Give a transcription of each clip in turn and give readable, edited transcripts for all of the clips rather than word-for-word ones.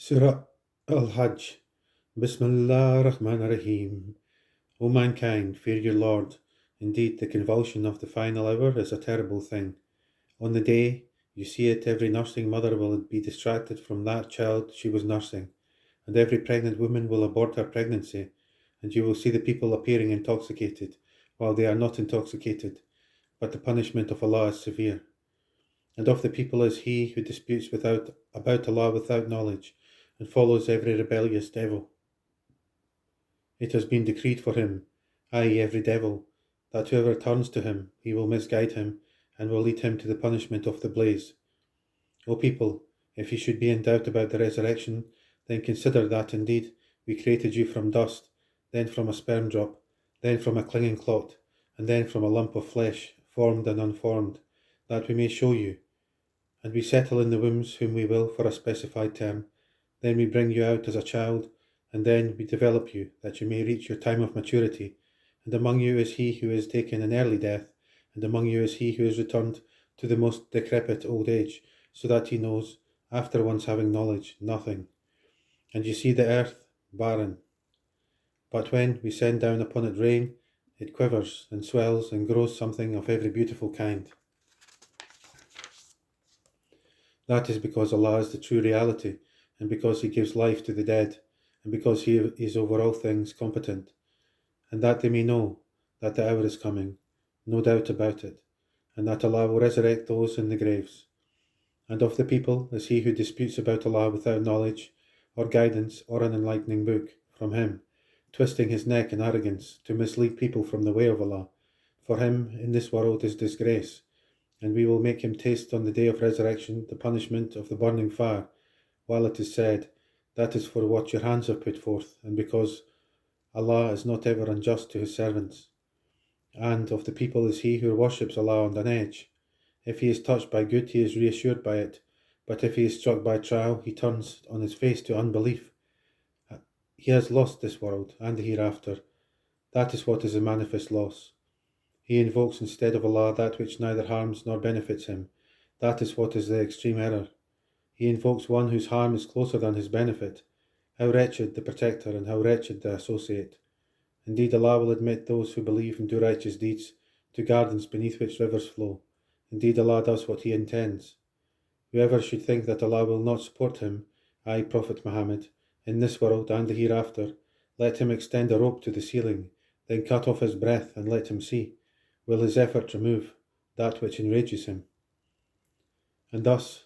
Surah al-Hajj. Bismillah ar-Rahman ar-Rahim. O mankind, fear your Lord. Indeed, the convulsion of the final hour is a terrible thing. On the day you see it, every nursing mother will be distracted from that child she was nursing, and every pregnant woman will abort her pregnancy, and you will see the people appearing intoxicated, while they are not intoxicated, but the punishment of Allah is severe. And of the people is he who disputes about Allah without knowledge, and follows every rebellious devil. It has been decreed for him, i.e., every devil, that whoever turns to him, he will misguide him, and will lead him to the punishment of the blaze. O people, if you should be in doubt about the resurrection, then consider that indeed we created you from dust, then from a sperm drop, then from a clinging clot, and then from a lump of flesh, formed and unformed, that we may show you. And we settle in the wombs whom we will for a specified term. Then we bring you out as a child, and then we develop you, that you may reach your time of maturity. And among you is he who is taken an early death, and among you is he who is returned to the most decrepit old age, so that he knows, after once having knowledge, nothing. And you see the earth barren. But when we send down upon it rain, it quivers and swells and grows something of every beautiful kind. That is because Allah is the true reality, and because He gives life to the dead, and because He is over all things competent, and that they may know that the hour is coming, no doubt about it, and that Allah will resurrect those in the graves. And of the people is he who disputes about Allah without knowledge, or guidance, or an enlightening book from Him, twisting his neck in arrogance to mislead people from the way of Allah. For him in this world is disgrace, and we will make him taste on the day of resurrection the punishment of the burning fire, while it is said, that is for what your hands have put forth, and because Allah is not ever unjust to His servants. And of the people is he who worships Allah on an edge. If he is touched by good, he is reassured by it, but if he is struck by trial, he turns on his face to unbelief. He has lost this world and the hereafter. That is what is a manifest loss. He invokes instead of Allah that which neither harms nor benefits him. That is what is the extreme error. He invokes one whose harm is closer than his benefit. How wretched the protector, and how wretched the associate. Indeed, Allah will admit those who believe and do righteous deeds to gardens beneath which rivers flow. Indeed, Allah does what He intends. Whoever should think that Allah will not support him, I, Prophet Muhammad, in this world and the hereafter, let him extend a rope to the ceiling, then cut off his breath and let him see. Will his effort remove that which enrages him? And thus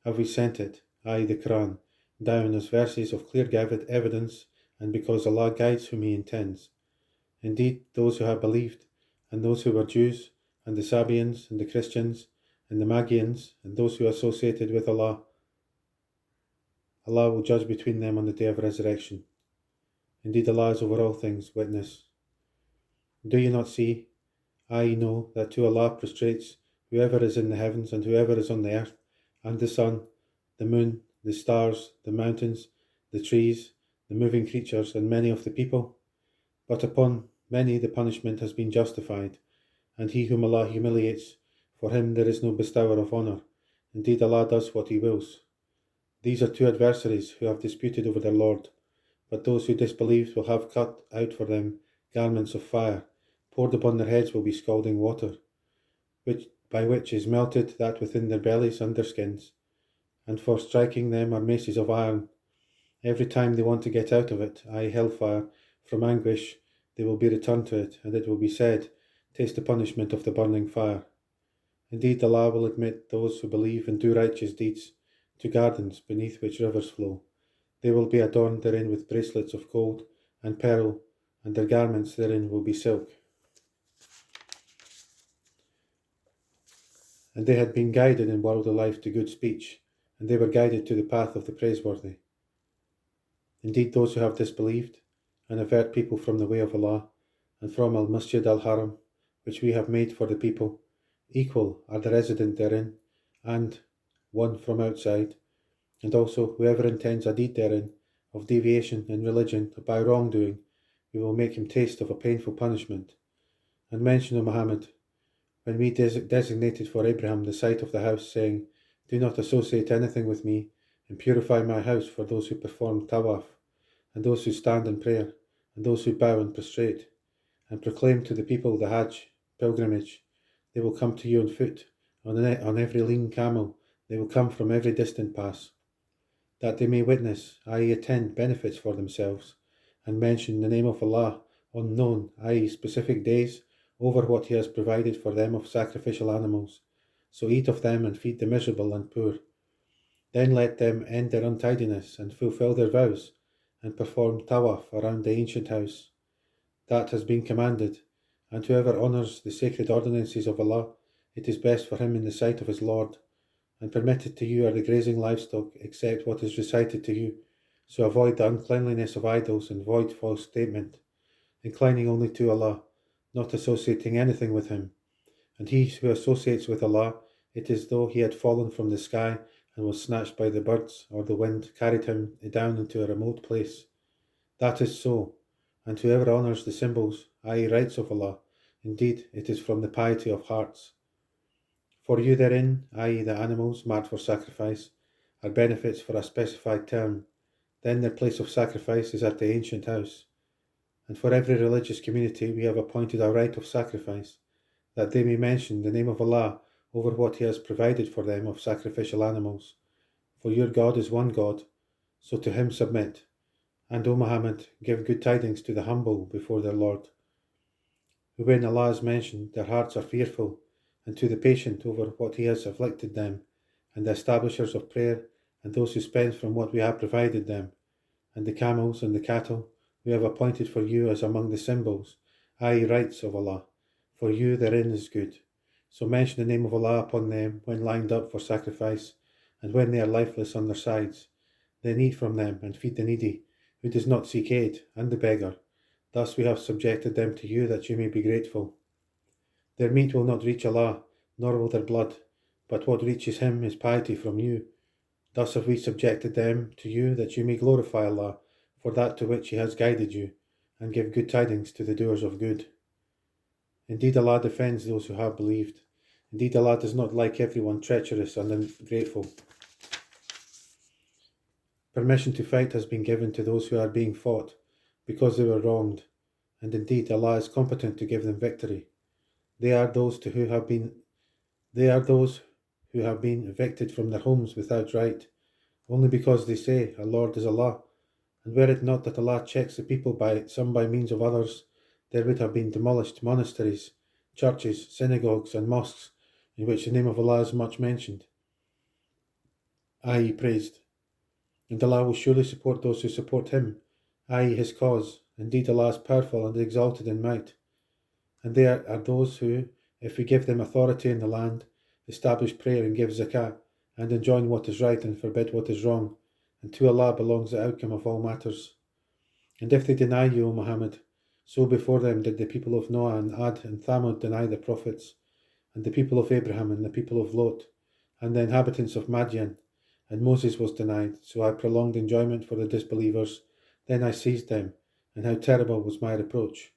have we sent it, i.e. the Quran, down as verses of clear evidence, and because Allah guides whom He intends. Indeed, those who have believed, and those who were Jews, and the Sabians, and the Christians, and the Magians, and those who associated with Allah, Allah will judge between them on the day of resurrection. Indeed, Allah is over all things witness. Do you not see? I know that to Allah prostrates whoever is in the heavens and whoever is on the earth, and the sun, the moon, the stars, the mountains, the trees, the moving creatures, and many of the people. But upon many the punishment has been justified, and he whom Allah humiliates, for him there is no bestower of honour. Indeed, Allah does what He wills. These are two adversaries who have disputed over their Lord, but those who disbelieved will have cut out for them garments of fire, poured upon their heads will be scalding water, by which is melted that within their bellies and their skins, and for striking them are maces of iron. Every time they want to get out of it, i.e. hellfire, from anguish, they will be returned to it, and it will be said, taste the punishment of the burning fire. Indeed, Allah will admit those who believe and do righteous deeds to gardens beneath which rivers flow. They will be adorned therein with bracelets of gold and pearl, and their garments therein will be silk. And they had been guided in worldly life to good speech, and they were guided to the path of the praiseworthy. Indeed, those who have disbelieved, and avert people from the way of Allah, and from al-Masjid al-Haram, which we have made for the people, equal are the resident therein, and one from outside, and also whoever intends a deed therein, of deviation in religion by wrongdoing, we will make him taste of a painful punishment. And mention, O Muhammad, when we designated for Abraham the site of the house, saying, do not associate anything with me, and purify my house for those who perform tawaf, and those who stand in prayer, and those who bow and prostrate, and proclaim to the people the Hajj, pilgrimage. They will come to you on foot, on every lean camel. They will come from every distant pass, that they may witness, i.e. attend benefits for themselves, and mention the name of Allah on known, i.e. specific days, over what He has provided for them of sacrificial animals. So eat of them and feed the miserable and poor. Then let them end their untidiness and fulfill their vows, and perform tawaf around the ancient house. That has been commanded, and whoever honours the sacred ordinances of Allah, it is best for him in the sight of his Lord. And permitted to you are the grazing livestock, except what is recited to you. So avoid the uncleanliness of idols and void false statement, inclining only to Allah, not associating anything with Him. And he who associates with Allah, it is though he had fallen from the sky and was snatched by the birds, or the wind carried him down into a remote place. That is so, and whoever honours the symbols, i.e. rights of Allah, indeed it is from the piety of hearts. For you therein, i.e. the animals marked for sacrifice, are benefits for a specified term. Then their place of sacrifice is at the ancient house. And for every religious community we have appointed a rite of sacrifice, that they may mention the name of Allah over what He has provided for them of sacrificial animals. For your God is one God, so to Him submit. And, O Muhammad, give good tidings to the humble before their Lord, who when Allah is mentioned, their hearts are fearful, and to the patient over what He has afflicted them, and the establishers of prayer, and those who spend from what we have provided them, and the camels and the cattle we have appointed for you as among the symbols, i.e. rights of Allah. For you therein is good. So mention the name of Allah upon them when lined up for sacrifice, and when they are lifeless on their sides. Then eat from them and feed the needy, who does not seek aid, and the beggar. Thus we have subjected them to you that you may be grateful. Their meat will not reach Allah, nor will their blood, but what reaches Him is piety from you. Thus have we subjected them to you that you may glorify Allah for that to which He has guided you, and give good tidings to the doers of good. Indeed Allah defends those who have believed. Indeed Allah does not like everyone treacherous and ungrateful. Permission to fight has been given to those who are being fought, because they were wronged, and indeed Allah is competent to give them victory. They are those who have been evicted from their homes without right, only because they say, "Our Lord is Allah." And were it not that Allah checks the people some by means of others, there would have been demolished monasteries, churches, synagogues, and mosques in which the name of Allah is much mentioned, i.e. praised. And Allah will surely support those who support Him, i.e. His cause. Indeed Allah is powerful and exalted in might. And there are those who, if we give them authority in the land, establish prayer and give zakat, and enjoin what is right and forbid what is wrong, and to Allah belongs the outcome of all matters. And if they deny you, O Muhammad, so before them did the people of Noah and Ad and Thamud deny the prophets, and the people of Abraham and the people of Lot, and the inhabitants of Madian, and Moses was denied, so I prolonged enjoyment for the disbelievers, then I seized them, and how terrible was my reproach.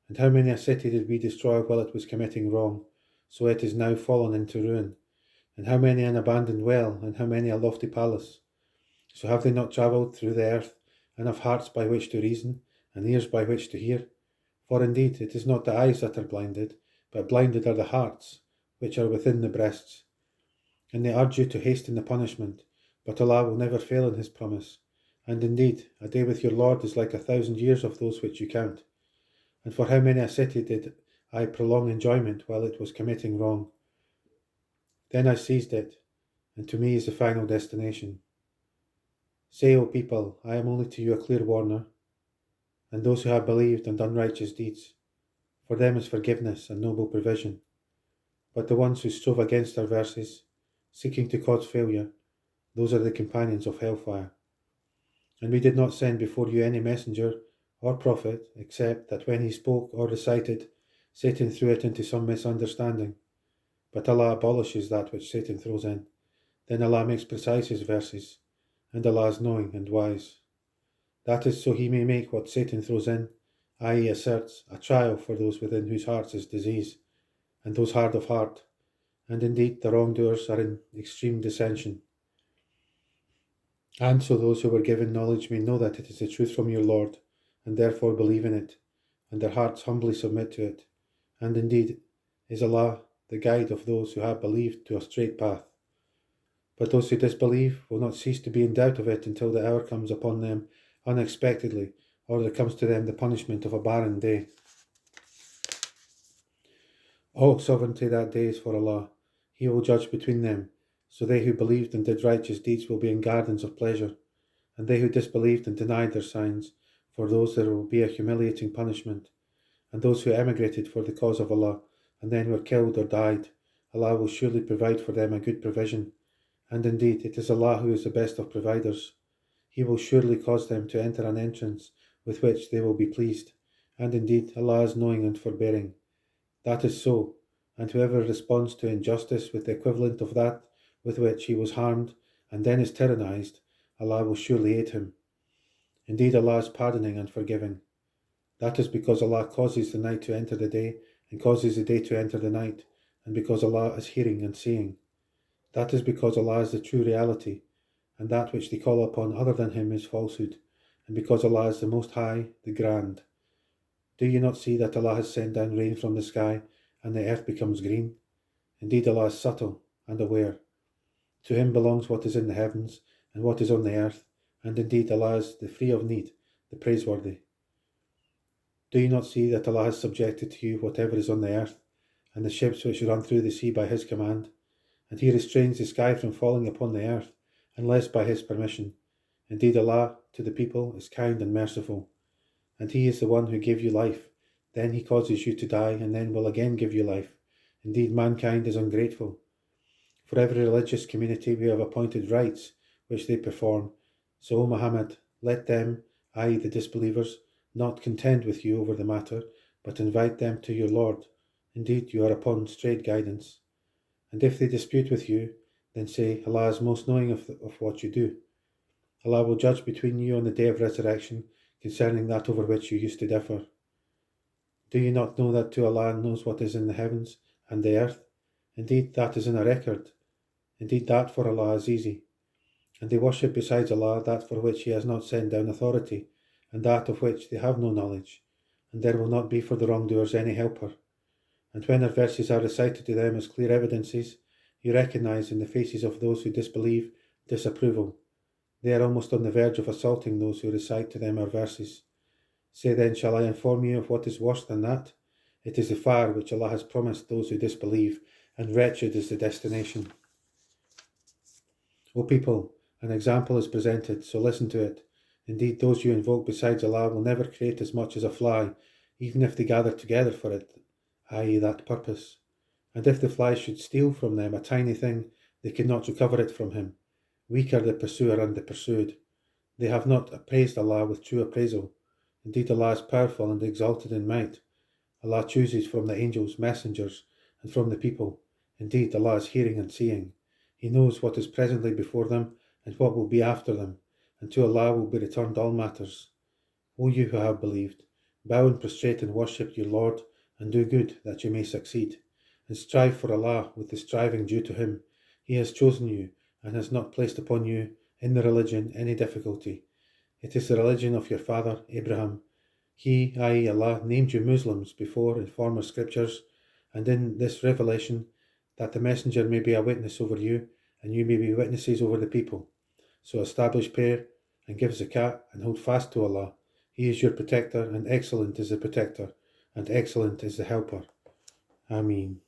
And how many a city did we destroy while it was committing wrong, so it is now fallen into ruin, and how many an abandoned well, and how many a lofty palace. So have they not travelled through the earth, and have hearts by which to reason, and ears by which to hear? For indeed it is not the eyes that are blinded, but blinded are the hearts, which are within the breasts. And they urge you to hasten the punishment, but Allah will never fail in His promise. And indeed, a day with your Lord is like 1,000 years of those which you count. And for how many a city did I prolong enjoyment while it was committing wrong? Then I seized it, and to me is the final destination. Say, O people, I am only to you a clear warner, and those who have believed and done righteous deeds, for them is forgiveness and noble provision. But the ones who strove against our verses, seeking to cause failure, those are the companions of hellfire. And we did not send before you any messenger or prophet, except that when he spoke or recited, Satan threw it into some misunderstanding. But Allah abolishes that which Satan throws in. Then Allah makes precise His verses, and Allah is knowing and wise. That is so He may make what Satan throws in, i.e. asserts, a trial for those within whose hearts is disease, and those hard of heart, and indeed the wrongdoers are in extreme dissension. And so those who were given knowledge may know that it is the truth from your Lord, and therefore believe in it, and their hearts humbly submit to it. And indeed, is Allah the guide of those who have believed to a straight path. But those who disbelieve will not cease to be in doubt of it until the hour comes upon them unexpectedly, or there comes to them the punishment of a barren day. All sovereignty that day is for Allah. He will judge between them. So they who believed and did righteous deeds will be in gardens of pleasure, and they who disbelieved and denied their signs, for those there will be a humiliating punishment. And those who emigrated for the cause of Allah, and then were killed or died, Allah will surely provide for them a good provision. And indeed, it is Allah who is the best of providers. He will surely cause them to enter an entrance with which they will be pleased. And indeed, Allah is knowing and forbearing. That is so, and whoever responds to injustice with the equivalent of that with which he was harmed, and then is tyrannized, Allah will surely aid him. Indeed, Allah is pardoning and forgiving. That is because Allah causes the night to enter the day, and causes the day to enter the night, and because Allah is hearing and seeing. That is because Allah is the true reality, and that which they call upon other than Him is falsehood, and because Allah is the Most High, the Grand. Do you not see that Allah has sent down rain from the sky, and the earth becomes green? Indeed, Allah is subtle and aware. To Him belongs what is in the heavens, and what is on the earth, and indeed Allah is the free of need, the praiseworthy. Do you not see that Allah has subjected to you whatever is on the earth, and the ships which run through the sea by His command? And He restrains the sky from falling upon the earth, unless by His permission. Indeed, Allah to the people is kind and merciful. And He is the one who gave you life. Then He causes you to die, and then will again give you life. Indeed, mankind is ungrateful. For every religious community we have appointed rites which they perform. So, O Muhammad, let them, i.e. the disbelievers, not contend with you over the matter, but invite them to your Lord. Indeed, you are upon straight guidance. And if they dispute with you, then say, Allah is most knowing of what you do. Allah will judge between you on the day of resurrection concerning that over which you used to differ. Do you not know that to Allah knows what is in the heavens and the earth? Indeed, that is in a record. Indeed, that for Allah is easy. And they worship besides Allah that for which He has not sent down authority, and that of which they have no knowledge, and there will not be for the wrongdoers any helper. And when their verses are recited to them as clear evidences, you recognize in the faces of those who disbelieve disapproval. They are almost on the verge of assaulting those who recite to them our verses. Say then, shall I inform you of what is worse than that? It is the fire which Allah has promised those who disbelieve, and wretched is the destination. O people, an example is presented, so listen to it. Indeed, those you invoke besides Allah will never create as much as a fly, even if they gather together for it, i.e. that purpose. And if the fly should steal from them a tiny thing, they cannot recover it from him. Weak are the pursuer and the pursued. They have not appraised Allah with true appraisal. Indeed, Allah is powerful and exalted in might. Allah chooses from the angels messengers, and from the people. Indeed, Allah is hearing and seeing. He knows what is presently before them, and what will be after them, and to Allah will be returned all matters. O you who have believed, bow and prostrate and worship your Lord, and do good that you may succeed, and strive for Allah with the striving due to Him. He has chosen you, and has not placed upon you in the religion any difficulty. It is the religion of your father Abraham. He, i.e. Allah, named you Muslims before in former scriptures, and in this revelation, that the messenger may be a witness over you, and you may be witnesses over the people. So establish prayer, and give zakat, and hold fast to Allah. He is your protector, and excellent is the protector, and excellent is the helper. Ameen.